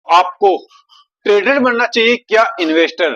आपको ट्रेडर बनना चाहिए क्या इन्वेस्टर?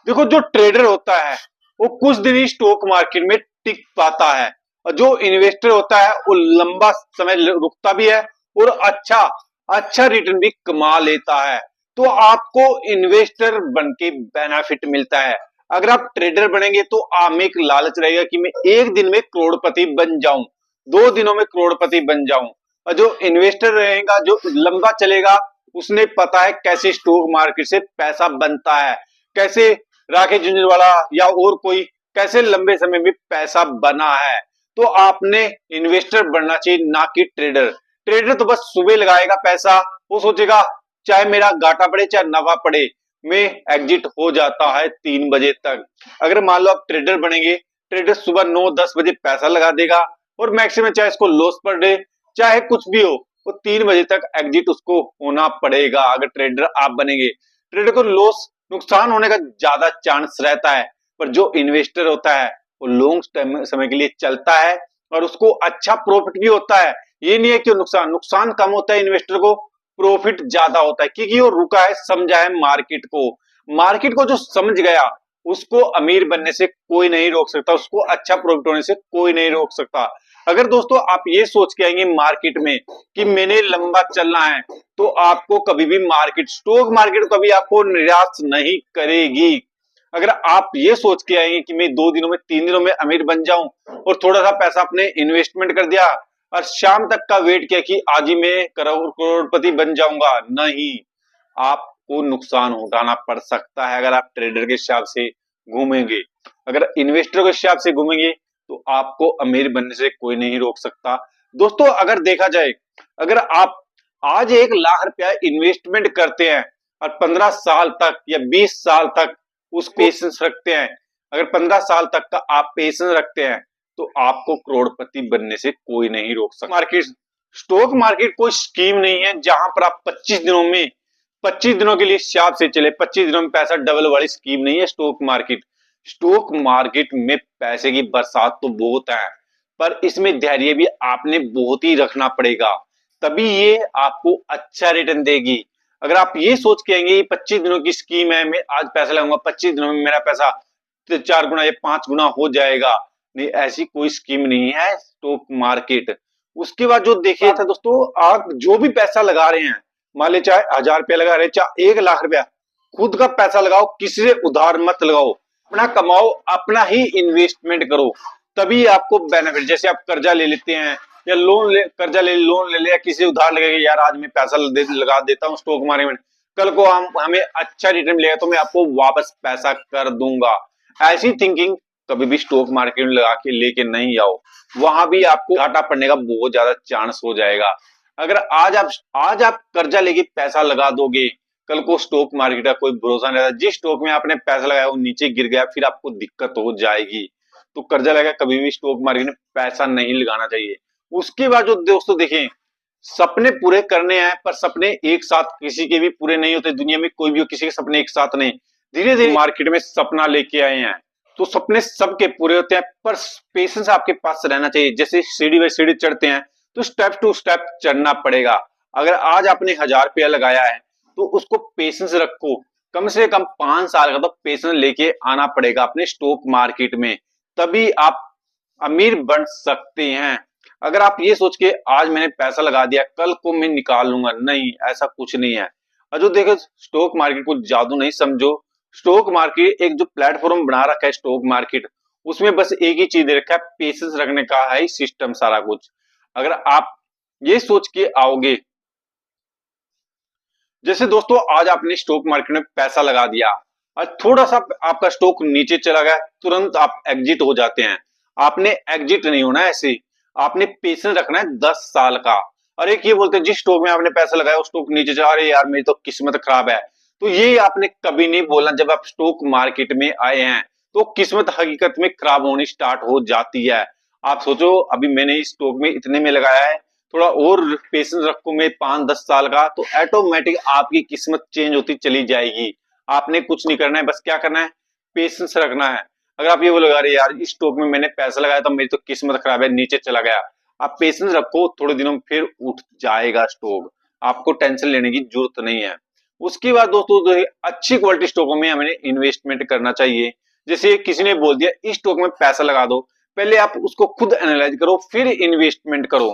देखो, जो ट्रेडर होता है वो कुछ दिन ही स्टॉक मार्केट में टिक पाता है, और जो इन्वेस्टर होता है वो लंबा समय रुकता भी है और अच्छा अच्छा रिटर्न भी कमा लेता है। तो आपको इन्वेस्टर बन के बेनिफिट मिलता है। अगर आप ट्रेडर बनेंगे तो आप में एक लालच रहेगा कि मैं एक दिन में करोड़पति बन जाऊं, 2 दिनों में करोड़पति बन जाऊं। और जो इन्वेस्टर रहेगा, जो लंबा चलेगा, उसने पता है कैसे स्टॉक मार्केट से पैसा बनता है, कैसे राकेश झुंझुनवाला या और कोई कैसे लंबे समय में पैसा बना है। तो आपने इन्वेस्टर बनना चाहिए, ना कि ट्रेडर। ट्रेडर तो बस सुबह लगाएगा पैसा, वो सोचेगा चाहे मेरा घाटा पड़े चाहे नफा पड़े, मैं एग्जिट हो जाता है 3 बजे तक। अगर मान लो आप ट्रेडर बनेंगे, ट्रेडर सुबह 9-10 बजे पैसा लगा देगा और मैक्सिमम चाहे इसको लॉस पर डे चाहे कुछ भी हो, वो 3 बजे तक एग्जिट उसको होना पड़ेगा। अगर ट्रेडर आप बनेंगे, ट्रेडर को लॉस नुकसान होने का ज्यादा चांस रहता है, पर जो इन्वेस्टर होता है वो लॉन्ग समय के लिए चलता है और उसको अच्छा प्रॉफिट भी होता है। ये नहीं है कि नुकसान नुकसान कम होता है, इन्वेस्टर को प्रॉफिट ज्यादा होता है, क्योंकि वो रुका है, समझा है मार्केट को। मार्केट को जो समझ गया उसको अमीर बनने से कोई नहीं रोक सकता, उसको अच्छा प्रॉफिट होने से कोई नहीं रोक सकता। अगर दोस्तों आप ये सोच के आएंगे मार्केट में कि मैंने लंबा चलना है, तो आपको कभी भी मार्केट, स्टॉक मार्केट कभी आपको निराश नहीं करेगी। अगर आप ये सोच के आएंगे कि मैं 2 दिनों में 3 दिनों में अमीर बन जाऊं और थोड़ा सा पैसा अपने इन्वेस्टमेंट कर दिया और शाम तक का वेट किया कि आज ही मैं करोड़पति बन जाऊंगा, नहीं, आपको नुकसान उठाना पड़ सकता है अगर आप ट्रेडर के हिसाब से घूमेंगे। अगर इन्वेस्टर के हिसाब से घूमेंगे तो आपको अमीर बनने से कोई नहीं रोक सकता। दोस्तों, अगर देखा जाए, अगर आप आज 1 लाख रुपया इन्वेस्टमेंट करते हैं और 15 साल तक या 20 साल तक उस पेशेंस रखते हैं, अगर 15 साल तक का आप पेशेंस रखते हैं, तो आपको करोड़पति बनने से कोई नहीं रोक सकता। मार्केट, स्टॉक मार्केट कोई स्कीम नहीं है जहां पर आप 25 दिनों के लिए हिसाब से चले, 25 दिनों में पैसा डबल वाली स्कीम नहीं है स्टॉक मार्केट। स्टॉक मार्केट में पैसे की बरसात तो बहुत है, पर इसमें धैर्य भी आपने बहुत ही रखना पड़ेगा, तभी ये आपको अच्छा रिटर्न देगी। अगर आप ये सोच के आएंगे 25 दिनों की स्कीम है, मैं आज पैसा लगाऊंगा 25 दिनों में मेरा पैसा 4 गुना या 5 गुना हो जाएगा, नहीं, ऐसी कोई स्कीम नहीं है स्टॉक मार्केट। उसके बाद जो देखिए था दोस्तों, आप जो भी पैसा लगा रहे हैं, मान लीजिए चाहे 1000 रुपया लगा रहे हैं चाहे 1 लाख रुपया, खुद का पैसा लगाओ, किसी से उधार मत लगाओ, अपना कमाओ, अपना ही इन्वेस्टमेंट करो, तभी आपको बेनिफिट। जैसे आप कर्जा ले लेते हैं या कर्जा ले लोन ले लिया, किसी उधार लगेगा, यार आज मैं पैसा लगा देता हूँ स्टॉक मार्केट में, कल को हमें अच्छा रिटर्न मिलेगा तो मैं आपको वापस पैसा कर दूंगा। ऐसी थिंकिंग कभी भी स्टॉक मार्केट में लगा के लेके नहीं आओ, वहां भी आपको घाटा पड़ने का बहुत ज्यादा चांस हो जाएगा। अगर आज आप कर्जा लेके पैसा लगा दोगे, कल को स्टॉक मार्केट का कोई भरोसा नहीं रहता, जिस स्टॉक में आपने पैसा लगाया वो नीचे गिर गया, फिर आपको दिक्कत हो जाएगी। तो कर्जा लगा कभी भी स्टॉक मार्केट में पैसा नहीं लगाना चाहिए। उसके बाद जो दोस्तों देखें, सपने पूरे करने हैं, पर सपने एक साथ किसी के भी पूरे नहीं होते, दुनिया में कोई भी हो, किसी के सपने एक साथ नहीं। धीरे धीरे मार्केट में सपना लेके आए हैं, तो सपने सबके पूरे होते हैं, पर पेशेंस आपके पास रहना चाहिए। जैसे सीढ़ी बाई सीढ़ी चढ़ते हैं तो स्टेप टू स्टेप चढ़ना पड़ेगा। अगर आज आपने 1000 रुपया लगाया है तो उसको पेशेंस रखो, कम से कम 5 साल का तो पेशेंस लेके आना पड़ेगा अपने स्टॉक मार्केट में, तभी आप अमीर बन सकते हैं। अगर आप ये सोच के आज मैंने पैसा लगा दिया कल को मैं निकाल लूंगा, नहीं, ऐसा कुछ नहीं है। और जो देखो, स्टॉक मार्केट को जादू नहीं समझो। स्टॉक मार्केट एक जो प्लेटफॉर्म बना रखा है स्टॉक मार्केट, उसमें बस एक ही चीज दे रखा है, पेशेंस रखने का है सिस्टम सारा कुछ। अगर आप ये सोच के आओगे, जैसे दोस्तों आज आपने स्टॉक मार्केट में पैसा लगा दिया और थोड़ा सा आपका स्टॉक नीचे चला गया, तुरंत आप एग्जिट हो जाते हैं। आपने एग्जिट नहीं होना है ऐसे, आपने पेशेंस रखना है 10 साल का। और एक ये बोलते हैं जिस स्टॉक में आपने पैसा लगाया उस स्टॉक नीचे चला, अरे यार मेरी तो किस्मत खराब है, तो ये आपने कभी नहीं बोलना। जब आप स्टॉक मार्केट में आए हैं तो किस्मत हकीकत में खराब होनी स्टार्ट हो जाती है। आप सोचो अभी मैंने इस स्टॉक में इतने में लगाया है, थोड़ा और पेशेंस रखो मैं 5-10 साल का, तो ऑटोमेटिक आपकी किस्मत चेंज होती चली जाएगी। आपने कुछ नहीं करना है, बस क्या करना है, पेशेंस रखना है। अगर आप ये बोलोगे अरे यार इस स्टॉक में मैंने पैसा लगाया था, मेरी तो किस्मत खराब है, नीचे चला गया, आप पेशेंस रखो, थोड़े दिनों में फिर उठ जाएगा स्टॉक, आपको टेंशन लेने की जरूरत नहीं है। उसके बाद दोस्तों अच्छी क्वालिटी स्टॉकों में हमें इन्वेस्टमेंट करना चाहिए। जैसे किसी ने बोल दिया इस स्टॉक में पैसा लगा दो, पहले आप उसको खुद एनालाइज करो फिर इन्वेस्टमेंट करो,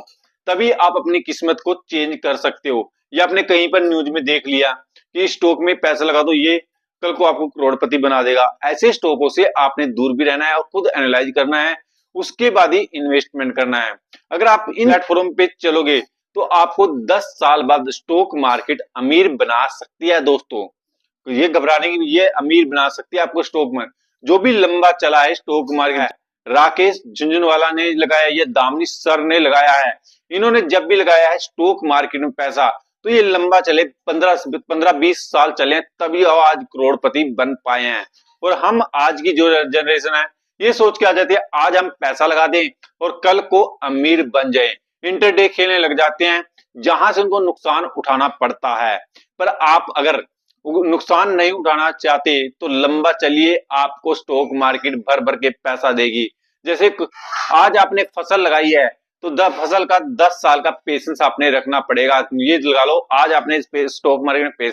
तभी आप अपनी किस्मत को चेंज कर सकते हो। या आपने कहीं पर न्यूज में देख लिया कि स्टॉक में पैसा लगा दो, ये कल को आपको करोड़पति बना देगा। ऐसे स्टॉकों से आपने दूर भी रहना है और खुद एनालाइज करना है, उसके बाद ही इन्वेस्टमेंट करना है। अगर आप इन प्लेटफॉर्म पे चलोगे तो आपको 10 साल बाद स्टॉक मार्केट अमीर बना सकती है दोस्तों। तो ये घबराने की, ये अमीर बना सकती है आपको स्टॉक में। जो भी लंबा चला है स्टॉक मार्केट, राकेश झुंझुनवाला ने लगाया, ये दामनी सर ने लगाया है, इन्होंने जब भी लगाया है स्टॉक मार्केट में पैसा तो ये लंबा चले 15-20 साल चले, तभी आज करोड़पति बन पाए हैं। और हम आज की जो जनरेशन है ये सोच के आ जाती है आज हम पैसा लगा दें और कल को अमीर बन जाए, इंटरडे खेलने लग जाते हैं जहां से उनको नुकसान उठाना पड़ता है। पर आप अगर नुकसान नहीं उठाना चाहते तो लंबा चलिए, आपको स्टॉक मार्केट भर भर के पैसा देगी। जैसे आज आपने फसल लगाई है तो फसल का 10 साल का पेशेंस आपने रखना पड़ेगा। ये लगा लो आज आपने स्टॉक मार्केट में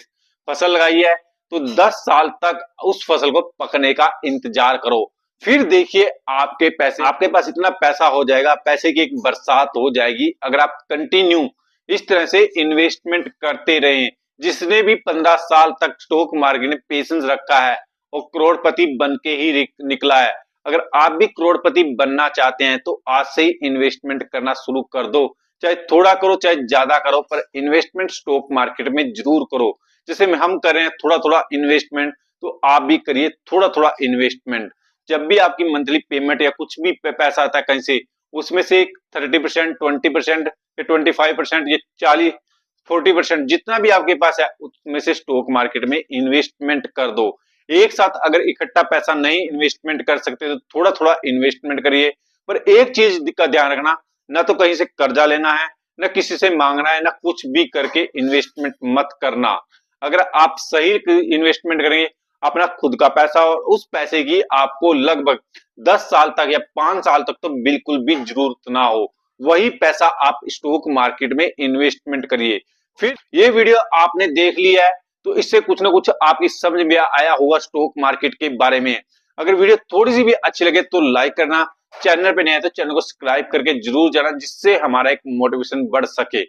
फसल लगाई है तो 10 साल तक उस फसल को पकने का इंतजार करो, फिर देखिए आपके पैसे, आपके पास इतना पैसा हो जाएगा, पैसे की एक बरसात हो जाएगी अगर आप कंटिन्यू इस तरह से इन्वेस्टमेंट करते रहें। जिसने भी 15 साल तक स्टॉक मार्केट में पेशेंस रखा है वो करोड़पति बन के ही निकला है। अगर आप भी करोड़पति बनना चाहते हैं तो आज से ही इन्वेस्टमेंट करना शुरू कर दो, चाहे थोड़ा करो चाहे ज्यादा करो, पर इन्वेस्टमेंट स्टॉक मार्केट में जरूर करो। जैसे हम कर रहे हैं थोड़ा थोड़ा इन्वेस्टमेंट, तो आप भी करिए थोड़ा थोड़ा इन्वेस्टमेंट। जब भी आपकी मंथली पेमेंट या कुछ भी पैसा आता है कहीं से, उसमें से 30%, 20% या 25% या 40-40% जितना भी आपके पास है उसमें से स्टॉक मार्केट में इन्वेस्टमेंट कर दो। एक साथ अगर इकट्ठा पैसा नहीं इन्वेस्टमेंट कर सकते तो थोड़ा थोड़ा इन्वेस्टमेंट करिए। पर एक चीज का ध्यान रखना, ना तो कहीं से कर्जा लेना है, ना किसी से मांगना है, ना कुछ भी करके इन्वेस्टमेंट मत करना। अगर आप सही इन्वेस्टमेंट करेंगे, अपना खुद का पैसा और उस पैसे की आपको लगभग 10 साल तक या 5 साल तक तो बिल्कुल भी जरूरत ना हो, वही पैसा आप स्टॉक मार्केट में इन्वेस्टमेंट करिए। फिर ये वीडियो आपने देख लिया है तो इससे कुछ ना कुछ आपकी समझ में आया होगा स्टॉक मार्केट के बारे में। अगर वीडियो थोड़ी सी भी अच्छी लगे तो लाइक करना, चैनल पे नए हैं तो चैनल को सब्सक्राइब करके जरूर जाना, जिससे हमारा एक मोटिवेशन बढ़ सके।